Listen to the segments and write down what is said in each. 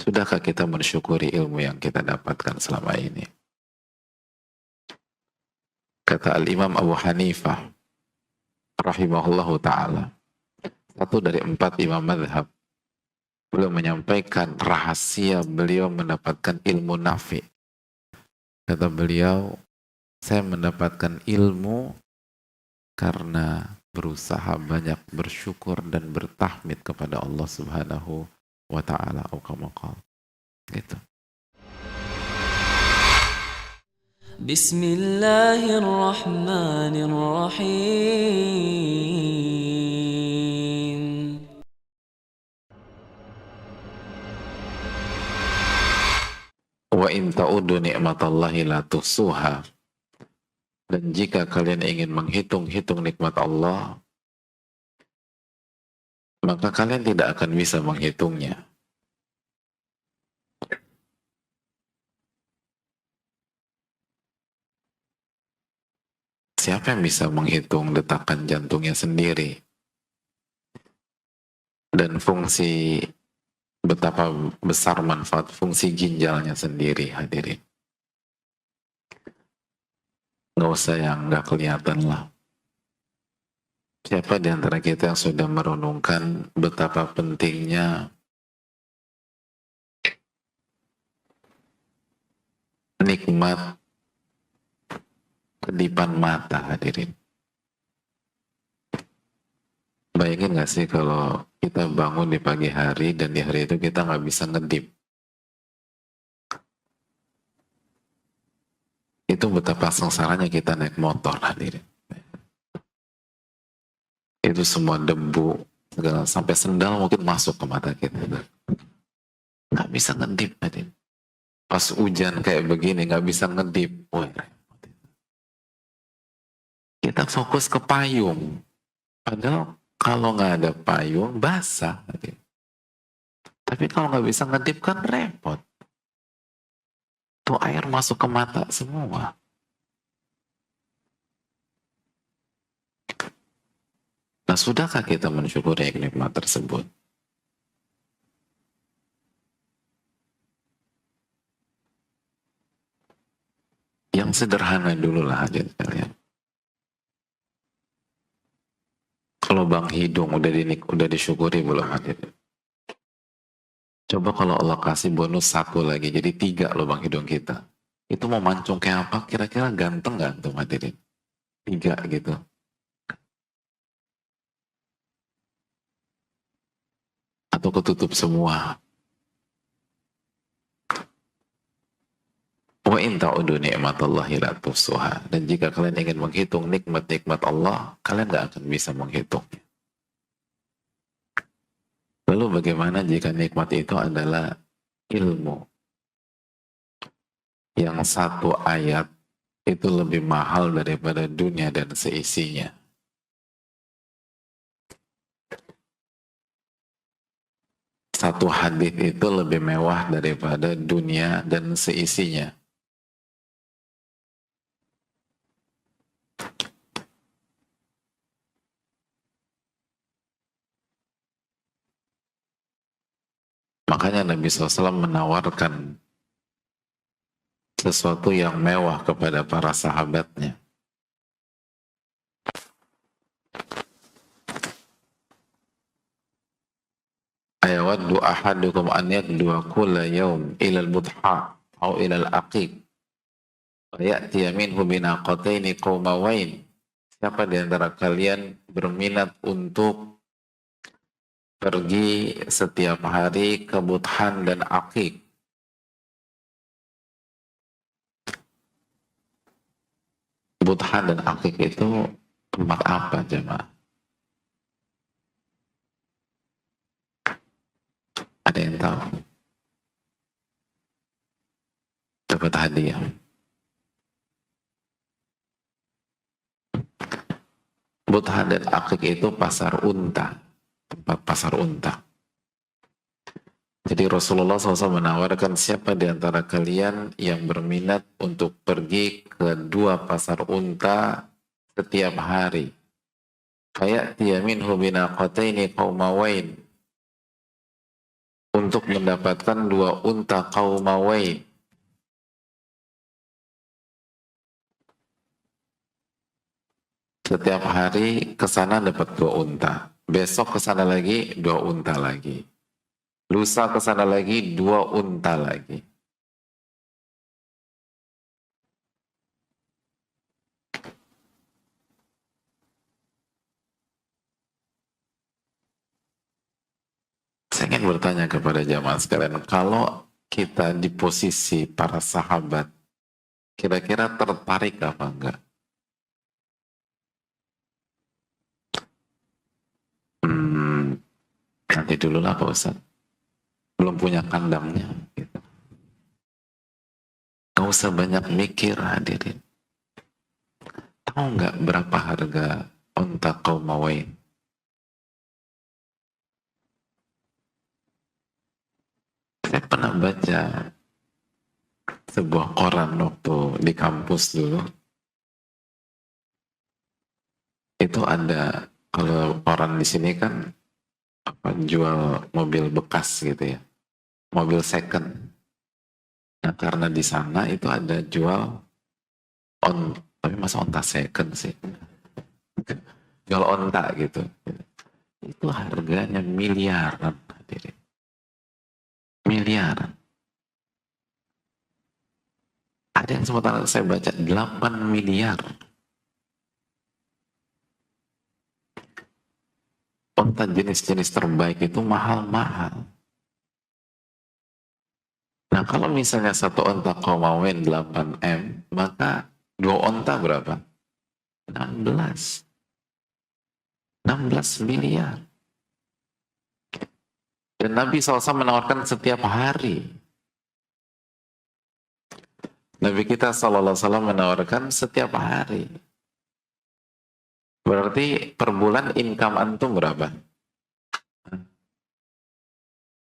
Sudahkah kita mensyukuri ilmu yang kita dapatkan selama ini? Kata Al-Imam Abu Hanifah rahimahullahu ta'ala, satu dari 4 imam madhab, beliau menyampaikan rahasia beliau mendapatkan ilmu nafi. Kata beliau, saya mendapatkan ilmu karena berusaha banyak bersyukur dan bertahmid kepada Allah Subhanahu wa ta'ala. Gitu. Bismillahirrahmanirrahim. Wa in ta'udu ni'matallahi la tuhsuha. Dan jika kalian ingin menghitung-hitung nikmat Allah, maka kalian tidak akan bisa menghitungnya. Siapa yang bisa menghitung detakan jantungnya sendiri? Dan fungsi, betapa besar manfaat fungsi ginjalnya sendiri, hadirin. Nggak usah yang nggak kelihatan lah. Siapa di antara kita yang sudah merenungkan betapa pentingnya nikmat kedipan mata, hadirin? Bayangin gak sih kalau kita bangun di pagi hari dan di hari itu kita nggak bisa ngedip? Itu betapa sengsaranya kita naik motor, hadirin. Itu semua debu, segala, sampai sendal mungkin masuk ke mata kita. Nggak bisa ngedip, hadirin. Pas hujan kayak begini nggak bisa ngedip. Kita fokus ke payung. Padahal kalau nggak ada payung, basah. Tapi kalau nggak bisa ngedip kan repot. Tuh air masuk ke mata semua. Nah, sudahkah kita mensyukuri nikmat tersebut? Yang sederhana dulu lah, hadirin kalian. Lubang hidung udah disyukuri belum, hadirin? Coba kalau Allah kasih bonus 1 lagi, jadi 3 lubang hidung kita. Itu mau mancung kayak apa? Kira-kira ganteng gak tuh, hadirin? 3 gitu. Atau ketutup semua. Wa in ta'udu ni'matallahi la tuhsuha. Dan jika kalian ingin menghitung nikmat-nikmat Allah, kalian gak akan bisa menghitungnya. Lalu bagaimana jika nikmat itu adalah ilmu? Yang 1 ayat itu lebih mahal daripada dunia dan seisinya. Satu hadis itu lebih mewah daripada dunia dan seisinya. Makanya Nabi SAW menawarkan sesuatu yang mewah kepada para sahabatnya. Ayawaddu ahadukum an yakdua kulla yawm ilal mudha au ilal aqiq wa ya'tiya minhu binaqataini qawmawain. Siapa di antara kalian berminat untuk pergi setiap hari ke Budhan dan Aqiq? Budhan dan Aqiq itu tempat apa, jemaah? Ada yang tahu? Dapat hadiah. Budhan dan Aqiq itu pasar unta, tempat pasar unta. Jadi Rasulullah SAW menawarkan siapa di antara kalian yang berminat untuk pergi ke 2 pasar unta setiap hari. Fayatiya minhu binaqataini qawmawain. untuk mendapatkan 2 unta qaumawain. Setiap hari ke sana dapat 2 unta. Besok ke sana lagi 2 unta lagi. Lusa ke sana lagi 2 unta lagi. Saya ingin bertanya kepada jamaah sekalian, kalau kita di posisi para sahabat, kira-kira tertarik apa enggak? Nanti dulu lah Pak Ustaz. Belum punya kandangnya. Gitu. Gak usah banyak mikir hadirin. Tahu nggak berapa harga unta qaumawain? Saya pernah baca sebuah koran waktu di kampus dulu. Itu ada, kalau koran di sini kan apa, jual mobil bekas gitu ya, mobil second. Nah karena di sana itu ada jual tapi masa onta second sih, jual onta gitu. Itu harganya miliaran hadirin. Miliaran. Ada yang sementara saya baca 8 miliar. Onta jenis-jenis terbaik itu mahal-mahal. Nah kalau misalnya satu onta qaumawain 8M, maka 2 onta berapa? 16 miliar. Dan Nabi SAW menawarkan setiap hari. Nabi kita SAW menawarkan setiap hari. Berarti per bulan income antum berapa?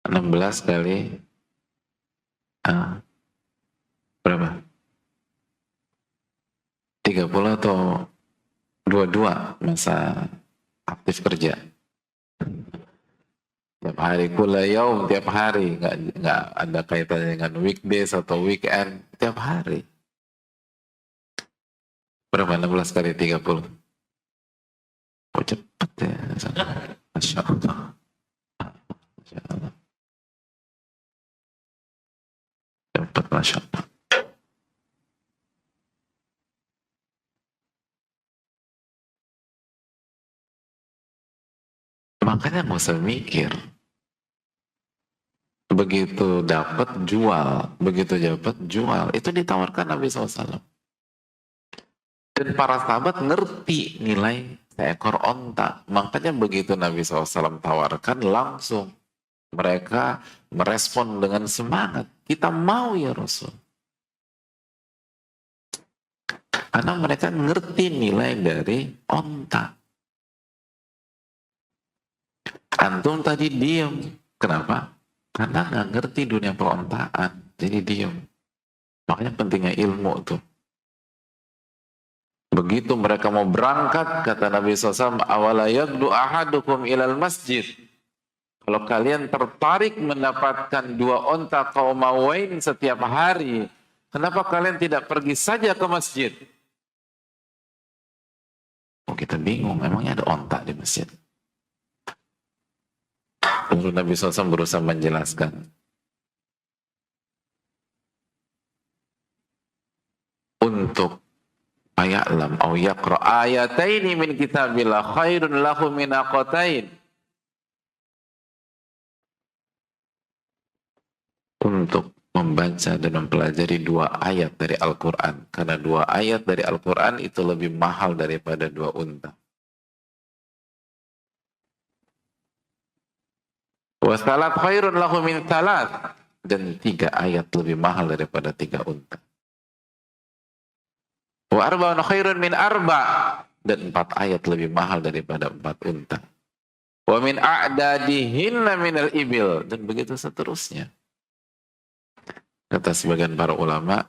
16 kali berapa? 30 atau 22 masa aktif kerja? Tiap hari, kula yaum, tiap hari, nggak ada kaitannya dengan weekdays atau weekend, tiap hari. Berapa? 16 kali 30? Oh cepet ya. Masya Allah. Masya Allah. Cepet, Masya Allah. Makanya nggak usah mikir. Begitu dapat jual, begitu dapat jual, itu ditawarkan Nabi SAW. Dan para sahabat ngerti nilai seekor onta. Makanya begitu Nabi SAW tawarkan, langsung mereka merespon dengan semangat. Kita mau ya Rasul. Karena mereka ngerti nilai dari onta. Antum tadi diem. Kenapa? Karena nggak ngerti dunia perontaan, jadi diem. Makanya pentingnya ilmu tuh. Begitu mereka mau berangkat, kata Nabi SAW, awala yagdu ahadukum ilal masjid. Kalau kalian tertarik mendapatkan 2 onta qaumawain setiap hari, kenapa kalian tidak pergi saja ke masjid? Oh kita bingung, emangnya ada onta di masjid? Lalu Nabi SAW berusaha menjelaskan. Untuk aya'lam au yaqra ayataini min kitabillah khairun lahu min aqatain. Untuk membaca dan mempelajari 2 ayat dari Al-Quran. Karena 2 ayat dari Al-Quran itu lebih mahal daripada 2 unta. Wasalat khairun lahu min salat. Dan 3 ayat lebih mahal daripada 3 unta. Wa arba'un khairun min arba'. Dan 4 ayat lebih mahal daripada 4 unta. Wa min a'dadihinna minal ibil. Dan begitu seterusnya. Kata sebagian para ulama,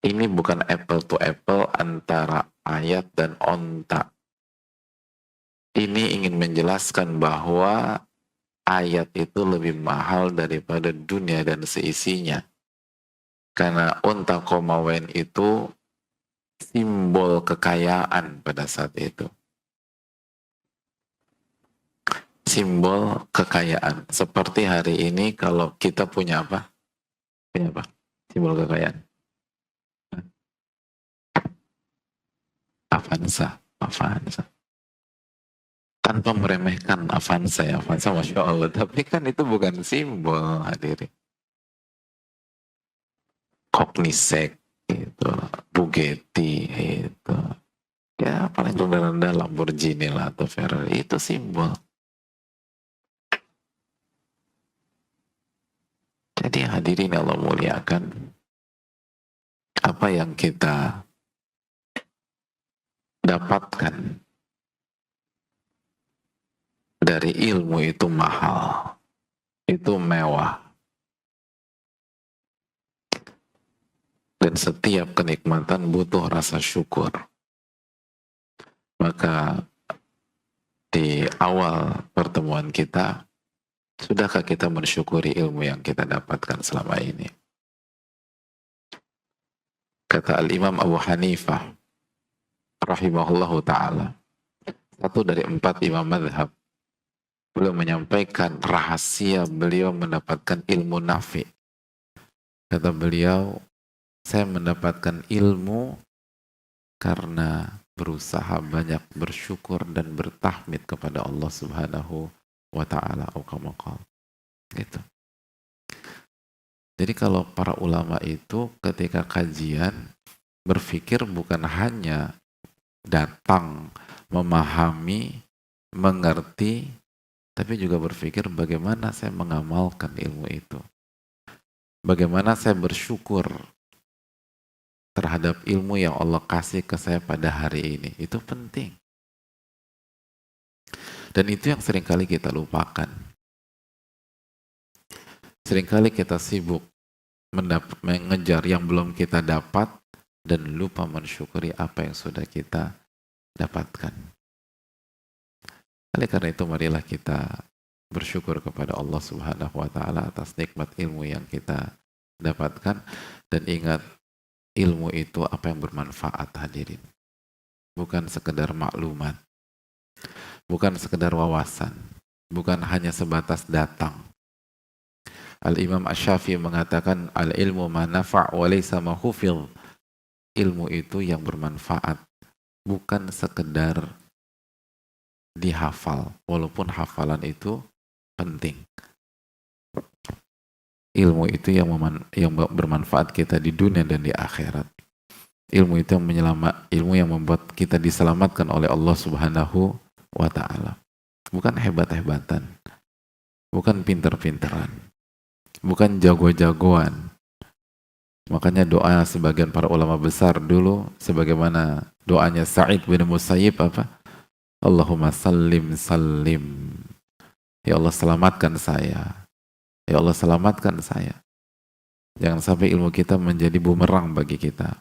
ini bukan apple to apple antara ayat dan onta. Ini ingin menjelaskan bahwa ayat itu lebih mahal daripada dunia dan seisinya. Karena unta Komawen itu simbol kekayaan pada saat itu. Simbol kekayaan. Seperti hari ini kalau kita punya apa? Punya apa? Simbol kekayaan. Avanza. Avanza. Tanpa meremehkan Avanza ya. Avanza Masya Allah. Tapi kan itu bukan simbol hadirin. Koenigsegg itu, Bugatti itu. Ya paling rendah-rendah Lamborghini lah atau Ferrari. Itu simbol. Jadi hadirin Allah muliakan, apa yang kita dapatkan dari ilmu itu mahal, itu mewah. Dan setiap kenikmatan butuh rasa syukur. Maka di awal pertemuan kita, sudahkah kita mensyukuri ilmu yang kita dapatkan selama ini? Kata Al-Imam Abu Hanifah rahimahullahu ta'ala, satu dari 4 imam madhab, beliau menyampaikan rahasia beliau mendapatkan ilmu nafi. Kata beliau, saya mendapatkan ilmu karena berusaha banyak bersyukur dan bertahmid kepada Allah Subhanahu wa ta'ala. Gitu. Jadi kalau para ulama itu ketika kajian berpikir bukan hanya datang, memahami, mengerti, tapi juga berpikir bagaimana saya mengamalkan ilmu itu. Bagaimana saya bersyukur terhadap ilmu yang Allah kasih ke saya pada hari ini. Itu penting. Dan itu yang seringkali kita lupakan. Seringkali kita sibuk mengejar yang belum kita dapat dan lupa mensyukuri apa yang sudah kita dapatkan. Oleh karena itu marilah kita bersyukur kepada Allah Subhanahu wa ta'ala atas nikmat ilmu yang kita dapatkan, dan ingat ilmu itu apa yang bermanfaat hadirin. Bukan sekedar maklumat, bukan sekedar wawasan, bukan hanya sebatas datang. Al-Imam Asy-Syafi'i mengatakan al-ilmu ma nafa' wa laysa ma hufidh. Ilmu itu yang bermanfaat, bukan sekedar dihafal, walaupun hafalan itu penting. Ilmu itu yang bermanfaat kita di dunia dan di akhirat. Ilmu itu ilmu yang membuat kita diselamatkan oleh Allah Subhanahu wa ta'ala. Bukan hebat-hebatan, bukan pinter-pinteran, bukan jago-jagoan. Makanya doa sebagian para ulama besar dulu, sebagaimana doanya Sa'id bin Musayyib apa? Allahumma sallim sallim. Ya Allah selamatkan saya. Ya Allah selamatkan saya. Jangan sampai ilmu kita menjadi bumerang bagi kita.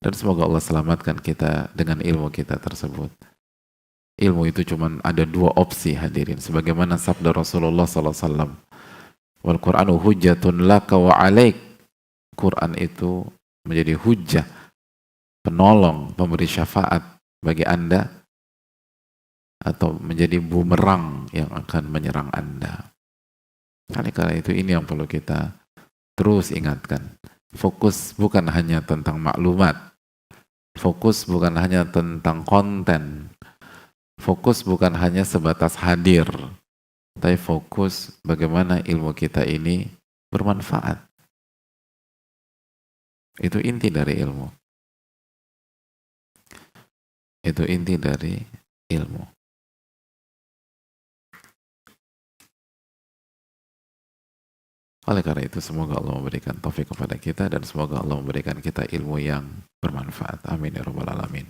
Dan semoga Allah selamatkan kita dengan ilmu kita tersebut. Ilmu itu cuma ada 2 opsi hadirin. Sebagaimana sabda Rasulullah SAW. Wal Qur'anu hujjatun laka wa alaik. Quran itu menjadi hujjah, penolong, pemberi syafaat bagi Anda, atau menjadi bumerang yang akan menyerang Anda. Karena itu ini yang perlu kita terus ingatkan. Fokus bukan hanya tentang maklumat. Fokus bukan hanya tentang konten. Fokus bukan hanya sebatas hadir. Tapi fokus bagaimana ilmu kita ini bermanfaat. Itu inti dari ilmu. Itu inti dari ilmu. Oleh karena itu semoga Allah memberikan taufik kepada kita dan semoga Allah memberikan kita ilmu yang bermanfaat. Amin ya rabbal alamin.